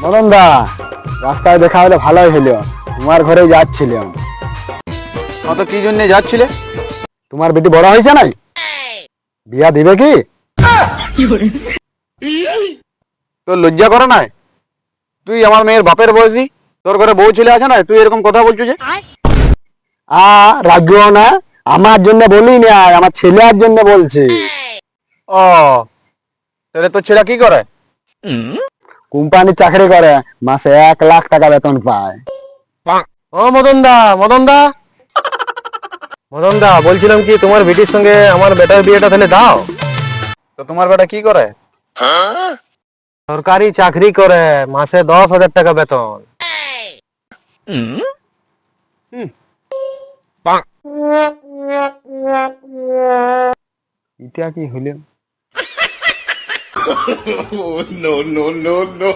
মদন দা, রাস্তায় দেখা হলে ভালোই হলো। তোমার ঘরে যাচ্ছিলাম। কত কি জন্য যাচ্ছিলে? তোমার বেটি বড় হয়েছে নাই? বিয়া দিবে কি? তোর লজ্জা করে নাই? তুই আমার মেয়ের বাপের বয়সী, তোর ঘরে বউ ছেলে আছে না, তুই এরকম কথা বলছো যে? রাগিও না, আমার জন্য বলি না, আমার ছেলের জন্য বলছি। ও, তাহলে তোর ছেলে কি করে? কোম্পানির চাকরি করে, মাসে 1 লাখ টাকা বেতন পায়। ও মদন দা, মদন দা, মদন দা, বলছিলাম কি তোমার বেটির সঙ্গে আমার বেটার বিয়েটা তাহলে দাও। তো তোমার বেটা কি করে? সরকারি চাকরি করে, মাসে 10,000 টাকা বেতন। এটা কি হলো? no, no, no, no.